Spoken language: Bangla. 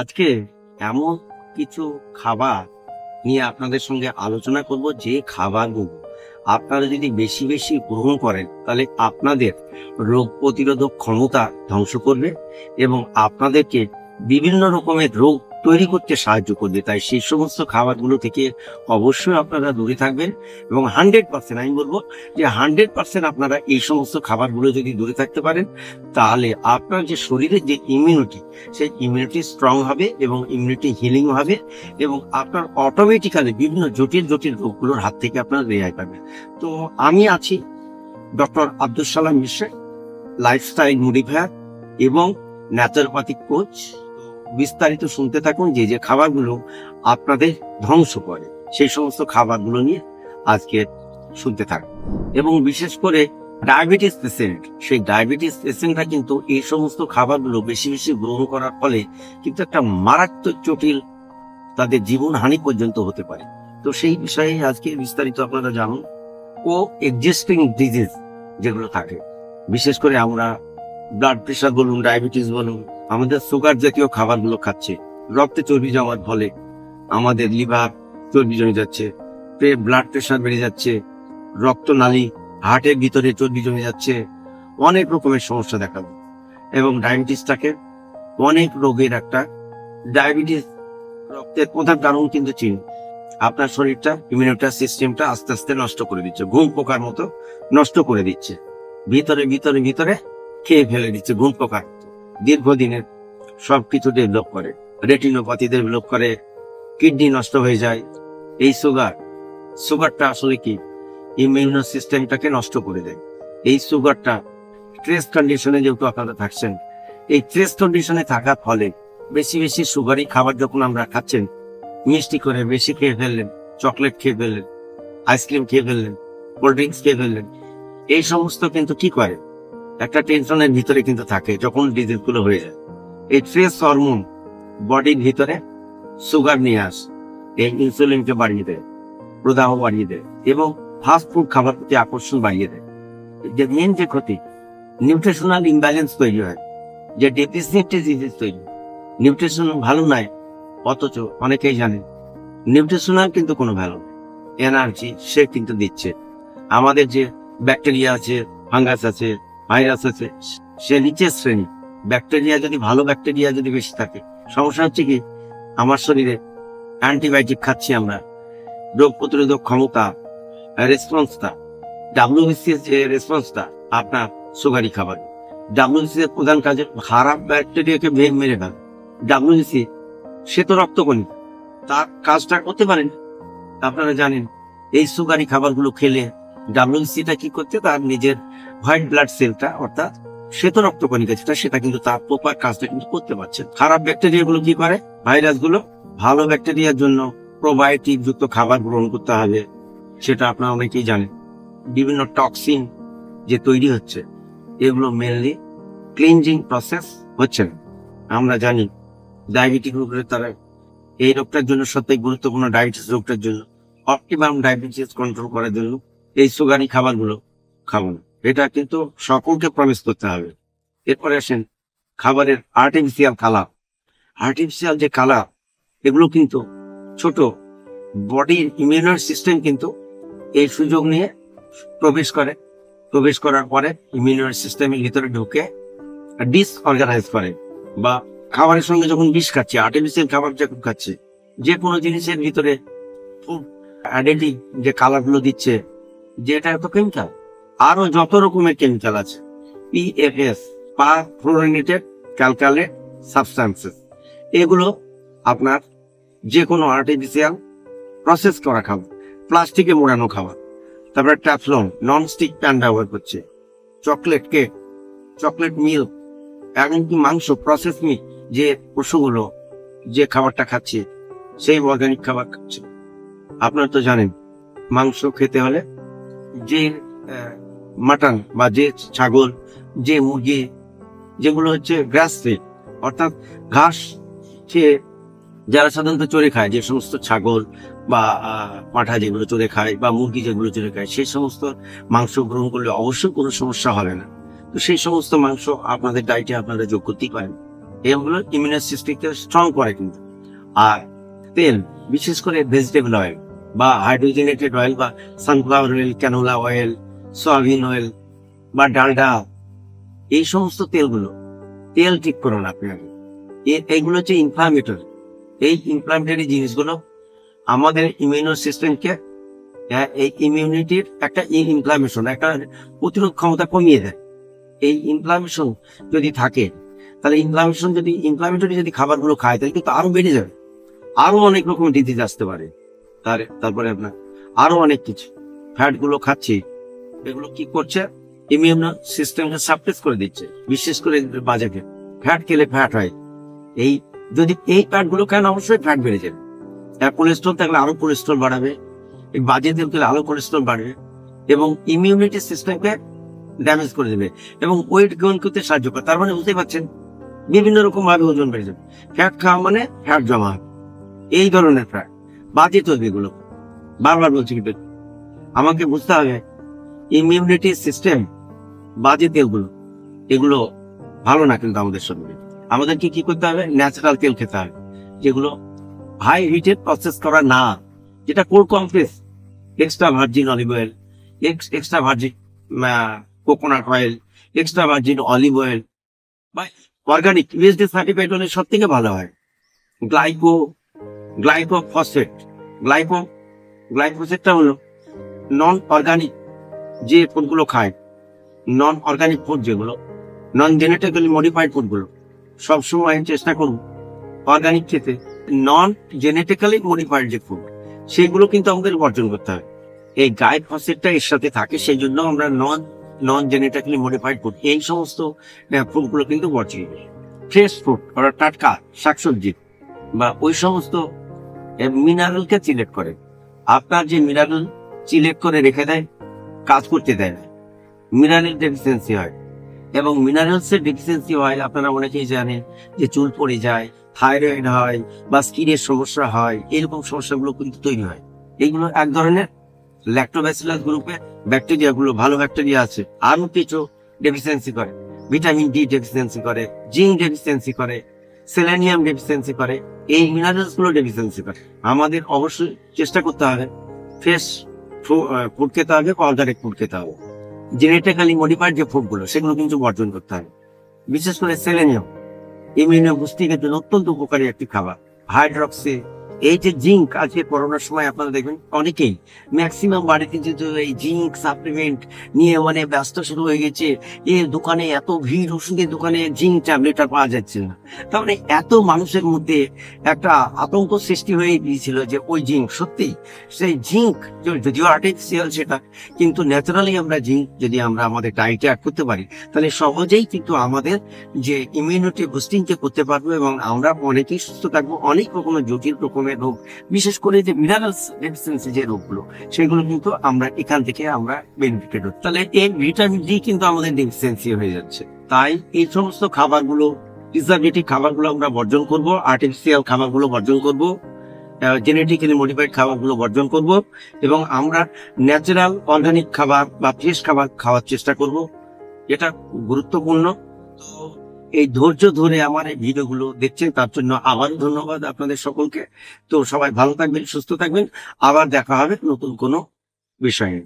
আজকে এমন কিছু খাবার নিয়ে আপনাদের সঙ্গে আলোচনা করব, যে খাবারগুলো আপনারা যদি বেশি বেশি গ্রহণ করেন তাহলে আপনাদের রোগ প্রতিরোধক ক্ষমতা ধ্বংস করবে এবং আপনাদেরকে বিভিন্ন রকমের রোগ তৈরি করতে সাহায্য করবে। তাই সেই সমস্ত খাবারগুলো থেকে অবশ্যই আপনারা দূরে থাকবেন এবং 100% আমি বলবো যে 100% আপনারা এই সমস্ত খাবারগুলো যদি দূরে থাকতে পারেন তাহলে আপনার যে শরীরের যে ইমিউনিটি, সেই ইমিউনিটি স্ট্রং হবে এবং ইমিউনিটি হিলিং হবে এবং আপনার অটোমেটিক্যালি বিভিন্ন জটিল জটিল রোগগুলোর হাত থেকে আপনারা রেহাই পাবেন। তো আমি আছি ডক্টর আব্দুল সালাম মিশ্র, লাইফস্টাইল মডিফায়ার এবং ন্যাচারোপ্যাথিক কোচ। বিস্তারিত শুনতে থাকুন যে যে খাবারগুলো আপনাদের ধ্বংস করে সেই সমস্ত খাবারগুলো নিয়ে আজকে শুনতে থাকুন। এবং বিশেষ করে ডায়াবেটিস পেশেন্ট, সেই ডায়াবেটিস পেশেন্টরা কিন্তু এই সমস্ত খাবারগুলো বেশি বেশি গ্রহণ করার ফলে কিন্তু একটা মারাত্মক জটিল তাদের জীবন হানি পর্যন্ত হতে পারে। তো সেই বিষয়ে আজকে বিস্তারিত আপনারা জানুন। কো এক্সিস্টিং ডিজিজ যেগুলো থাকে, বিশেষ করে আমরা ব্লাড প্রেশার বলুন, ডায়াবেটিস বলুন, আমাদের সুগার জাতীয় খাবারগুলো খাচ্ছে, রক্তে চর্বি জমার ফলে আমাদের লিভার চর্বি জমে যাচ্ছে, ব্লাড প্রেশার বেড়ে যাচ্ছে, রক্তনালী হার্টের ভিতরে চর্বি জমে যাচ্ছে, অনেক রকমের সমস্যা দেখাবে। এবং ডায়াবেটিসটাকে অনেক রোগের একটা, ডায়াবেটিস রক্তের প্রধান কারণ কিন্তু চিনি, আপনার শরীরটা ইমিউনিটি সিস্টেমটা আস্তে আস্তে নষ্ট করে দিচ্ছে, ঘুম পোকার মতো নষ্ট করে দিচ্ছে, ভিতরে ভিতরে ভিতরে খেয়ে ফেলে দিচ্ছে ঘুম পোকার মতো। দীর্ঘদিনের সবকিছু ডেভেলপ করে, রেটিনোপ্যাথি ডেভেলপ করে, কিডনি নষ্ট হয়ে যায়। এই সুগারটা আসলে কি ইমিউন সিস্টেমটাকে নষ্ট করে দেয়। এই সুগারটা স্ট্রেস কন্ডিশনে যেহেতু আপনারা থাকছেন, এই স্ট্রেস কন্ডিশনে থাকার ফলে বেশি বেশি সুগারি খাবার যখন আমরা খাচ্ছেন, মিষ্টি করে বেশি খেয়ে ফেললেন, চকলেট খেয়ে ফেললেন, আইসক্রিম খেয়ে ফেললেন, কোল্ড ড্রিঙ্কস খেয়ে ফেললেন, এই সমস্ত কিন্তু কি করে একটা টেনশনের ভিতরে কিন্তু থাকে। যখন ডিজিজ গুলো হয়ে যায়, এই স্ট্রেস হরমোন বডির ভিতরে সুগার নিয়ে আসে, এই ইনসুলিনকে বাড়িয়ে দেয়, প্রদাহ বাড়িয়ে দেয় এবং ফাস্ট ফুড খাবার প্রতি আকর্ষণ বাড়িয়ে দেয়। যে মেন যে ক্ষতি, নিউট্রিশনাল ইমব্যালেন্স তৈরি হয়, যে ডেফিসিয়েন্সি ডিজিজ তৈরি। নিউট্রিশন ভালো নয়, অথচ অনেকেই জানেন নিউট্রিশনাল কিন্তু কোনো ভালো নেই। এনার্জি সে কিন্তু দিচ্ছে, আমাদের যে ব্যাকটেরিয়া আছে, ফাঙ্গাস আছে, ভাইরাস আছে, সে নিচের শ্রেণী। ব্যাকটেরিয়া যদি ভালো ব্যাকটেরিয়া যদি বেশি থাকে, সমস্যা হচ্ছে কি আমার শরীরে অ্যান্টিবায়োটিক খাচ্ছি আমরা, রোগ প্রতিরোধক ক্ষমতা রেসপন্সটা, ডাব্লিউবিসিএস যে রেসপন্সটা আপনার সুগারি খাবার, ডাব্লিউবিসি এর প্রধান কাজে খারাপ ব্যাকটেরিয়াকে মেরে ফেলে। ডাব্লিউবিসি সে তো রক্তকণিকা, তার কাজটা করতে পারেন। আপনারা জানেন এই সুগারি খাবারগুলো খেলে ডাব্লিউবিসিটা কি করতে, তার নিজের হোয়াইট ব্লাড সেলটা, অর্থাৎ শ্বেত রক্তকণিকা যেটা, সেটা কিন্তু তার প্রপার কাজটা কিন্তু করতে পারছে। খারাপ ব্যাকটেরিয়া গুলো কি করে, ভাইরাস গুলো, ভালো ব্যাকটেরিয়ার জন্য প্রোবায়োটিক যুক্ত খাবার গ্রহণ করতে হবে, সেটা আপনারা অনেকেই জানেন। বিভিন্ন টক্সিন যে তৈরি হচ্ছে, এগুলো মেনলি ক্লিনজিং প্রসেস হচ্ছে না। আমরা জানি ডায়াবেটিক রোগের তারা এই রোগটার জন্য সবথেকে গুরুত্বপূর্ণ, ডায়াবেটিস রোগটার জন্য অপটিমাম ডায়াবেটিস কন্ট্রোল করার জন্য এই সুগারি খাবারগুলো খাবো না, এটা কিন্তু সকলকে প্রমিস করতে হবে। এরপরে আসেন খাবারের আর্টিফিশিয়াল কালার। আর্টিফিশিয়াল যে কালার, এগুলো কিন্তু ছোট বডির ইমিউন সিস্টেম কিন্তু এই সুযোগ নিয়ে প্রবেশ করার পরে ইমিউন সিস্টেমের ভিতরে ঢুকে ডিসঅর্গানাইজ করে, বা খাবারের সঙ্গে যখন বিষ খাচ্ছে, আর্টিফিশিয়াল খাবার যখন খাচ্ছে, যে কোনো জিনিসের ভিতরে অ্যাডিটিভ যে কালার গুলো দিচ্ছে, যেটা এত কেমিক্যাল, আরো যত রকমের কেমিক্যাল আছে, পিএফএস পারফ্লোরিনেটেড ক্যালকালেট সাবস্টান্সেস, এগুলো আপনার যে কোনো আর্টিফিশিয়াল প্রসেস করা খাবার, প্লাস্টিকে মোড়ানো খাবার, তারপরে ট্যাফলন নন স্টিক প্যান ব্যবহার করছে, চকলেট কেক, চকলেট মিল্ক, এমনকি মাংস, প্রসেস মিট, যে পশুগুলো যে খাবারটা খাচ্ছে সেই অর্গানিক খাবার খাচ্ছে। আপনারা তো জানেন মাংস খেতে হলে যে মাটন বা যে ছাগল, যে মুরগি, যেগুলো হচ্ছে গ্রাস ফিড, অর্থাৎ ঘাস খেয়ে যারা সাধারণত চড়ে খায়, যে সমস্ত ছাগল বা পাঁঠা যেগুলো চড়ে খায় বা মুরগি যেগুলো চড়ে খায়, সেই সমস্ত মাংস গ্রহণ করলে অবশ্যই কোনো সমস্যা হবে না। তো সেই সমস্ত মাংস আপনাদের ডায়েটে আপনারা যোগ করতেই পারেন। এগুলো ইমিউন সিস্টেমকে স্ট্রং করে কিন্তু। আর তেল, বিশেষ করে ভেজিটেবল অয়েল বা হাইড্রোজেনেটেড অয়েল বা sunflower oil, canola oil, soybean oil বা ডালডা, এই সমস্ত তেলগুলো, তেল ঠিক করুন আপনি আগে। এইগুলো হচ্ছে ইনফ্লামেটরি। এই ইনফ্লামেটরি জিনিসগুলো আমাদের ইমিউন সিস্টেমকে, এই ইমিউনিটির একটা ইনফ্লামেশন, একটা প্রতিরোধ ক্ষমতা কমিয়ে দেয়। এই ইনফ্লামেশন যদি থাকে, তাহলে ইনফ্লামেটরি যদি খাবারগুলো খায়, তাহলে কিন্তু আরো বেড়ে যাবে, আরো অনেক রকম ডিজিজ আসতে পারে। তারপরে আপনার আরো অনেক কিছু ফ্যাট গুলো খাচ্ছি, এগুলো কি করছে, ইমিউন সিস্টেমকে সাপ্রেস করে দিচ্ছে। বিশেষ করে বাজাকে ফ্যাট খেলে ফ্যাট হয়, যদি এই ফ্যাট গুলো খান অবশ্যই ফ্যাট বেড়ে যাবে। কোলেস্ট্রল থাকলে আরো কোলেস্ট্রল বাড়াবে, এই বাজে তেল খেলে আরো কোলেস্ট্রল বাড়বে এবং ইমিউনিটি সিস্টেমকে ড্যামেজ করে দেবে এবং ওয়েট গেইন করতে সাহায্য করে। তার মানে বুঝতে পারছেন, বিভিন্ন রকম ভাবে ওজন বেড়ে যাবে। ফ্যাট খাওয়া মানে ফ্যাট জমা হবে, এই ধরনের ফ্যাট, বাজে চর্বিগুলো। বারবার বলছি কিন্তু আমাকে বুঝতে হবে, ইমিউনিটি সিস্টেম, বাজে তেলগুলো, এগুলো ভালো না কিন্তু আমাদের শরীরে। আমাদেরকে কি করতে হবে, ন্যাচারাল তেল খেতে হবে, যেগুলো হাই হিটেড প্রসেস করা না, যেটা cold complex, extra virgin olive oil, extra virgin coconut oil, extra virgin olive oil বা অর্গানিক ইউএসডি সার্টিফাইড হলে সব থেকে ভালো হয়। গ্লাইফোসেটটা হলো নন অর্গানিক যে ফুডগুলো খায়, নন অর্গানিক ফুড যেগুলো, নন জেনেটিক্যালি মডিফাইড ফুডগুলো, সবসময় চেষ্টা করুন অর্গানিক খেতে। নন জেনেটিক্যালি মডিফাইড যে ফুড, সেগুলো কিন্তু আমাদের বর্জন করতে হবে। এই গ্লাইফোসেটটা এর সাথে থাকে, সেই জন্য আমরা নন জেনেটিক্যালি মডিফাইড ফুড, এই সমস্ত ফুডগুলো কিন্তু বর্জন করি। ফ্রেশ ফুড, ওরা টাটকা শাকসবজি বা ওই সমস্ত মিনারেলকে সিলেক্ট করে। আপনার যে মিনারেল সিলেক্ট করে রেখে দেয়, কাজ করতে দেয় না, মিনারেল ডেফিসিয়েন্সি হয়। এবং মিনারেলস এর ডেফিসিয়েন্সি হয়, আপনারা অনেকেই জানেন যে চুল পড়ে যায়, থাইরয়েড হয় বা স্কিনের সমস্যা হয়, এরকম সমস্যাগুলো কিন্তু তৈরি হয়। এইগুলো এক ধরনের ল্যাক্টোব্যাসিলাস গ্রুপের ব্যাকটেরিয়া গুলো, ভালো ব্যাকটেরিয়া আছে। আরো কিছু ডেফিসিয়েন্সি করে, ভিটামিন ডি ডেফিসিয়েন্সি করে, জিঙ্ক ডেফিসিয়েন্সি করে, সেলেনিয়াম ডেফিসিয়েন্সি করে, এই মিনারেলস গুলো ডেফিসিয়েন্সি করে। আমাদের অবশ্যই চেষ্টা করতে হবে ফ্রেশ ফুড খেতে হবে, অর্গানিক ফুড খেতে হবে। জেনেটিক্যালি মডিফাইড যে ফুড গুলো, সেগুলো কিন্তু বর্জন করতে হবে। বিশেষ করে সেলেনিয়াম ইমিউনো বুস্টিংয়ের জন্য অত্যন্ত উপকারী একটি খাবার। হাইড্রক্সি, এই যে জিঙ্ক, আজকে করোনার সময় আপনারা দেখবেন অনেকেই ম্যাক্সিমাম বাড়িতে যে এই জিঙ্ক সাপ্লিমেন্ট নিয়ে মানে ব্যস্ত শুরু হয়ে গেছে। দোকানে এত ভিড়, ওষুধের দোকানে জিঙ্ক ট্যাবলেট আর পাওয়া যাচ্ছে না। তার মানে এত মানুষের মধ্যে একটা আতঙ্ক সৃষ্টি হয়ে গিয়েছিল যে ওই জিঙ্ক, সত্যি সেই জিঙ্ক যদিও আর্টিফিশিয়াল সেটা, কিন্তু ন্যাচারালি আমরা জিঙ্ক যদি আমরা আমাদের ডায়েটে অ্যাড করতে পারি, তাহলে সহজেই কিন্তু আমাদের যে ইমিউনিটি বুস্টিংকে করতে পারবো এবং আমরা অনেকেই সুস্থ থাকবো। অনেক রকমের জটিল রকমের রোগ, বিশেষ করে যে মিনারেলস ডেফিসিয়েন্সি যে রোগগুলো, সেগুলো কিন্তু আমরা এখান থেকে আমরা বেনিফিটেড হচ্ছি। তাহলে এই ভিটামিন ডি কিন্তু আমাদের ডেফিসিয়েন্সি হয়ে যাচ্ছে। তাই এই সমস্ত খাবারগুলো, প্রিজারভেটিভ খাবারগুলো আমরা বর্জন করব, আর্টিফিশিয়াল খাবারগুলো বর্জন করব, জেনেটিক্যালি মডিফাইড খাবারগুলো বর্জন করব এবং আমরা ন্যাচারাল অর্গানিক খাবার বা ফ্রেশ খাবার খাওয়ার চেষ্টা করব। এটা গুরুত্বপূর্ণ। তো এই ধৈর্য ধরে আমার এই ভিডিওগুলো দেখছেন, তার জন্য আবার ধন্যবাদ আপনাদের সকলকে। তো সবাই ভালো থাকবেন, সুস্থ থাকবেন, আবার দেখা হবে নতুন কোনো বিষয়ে।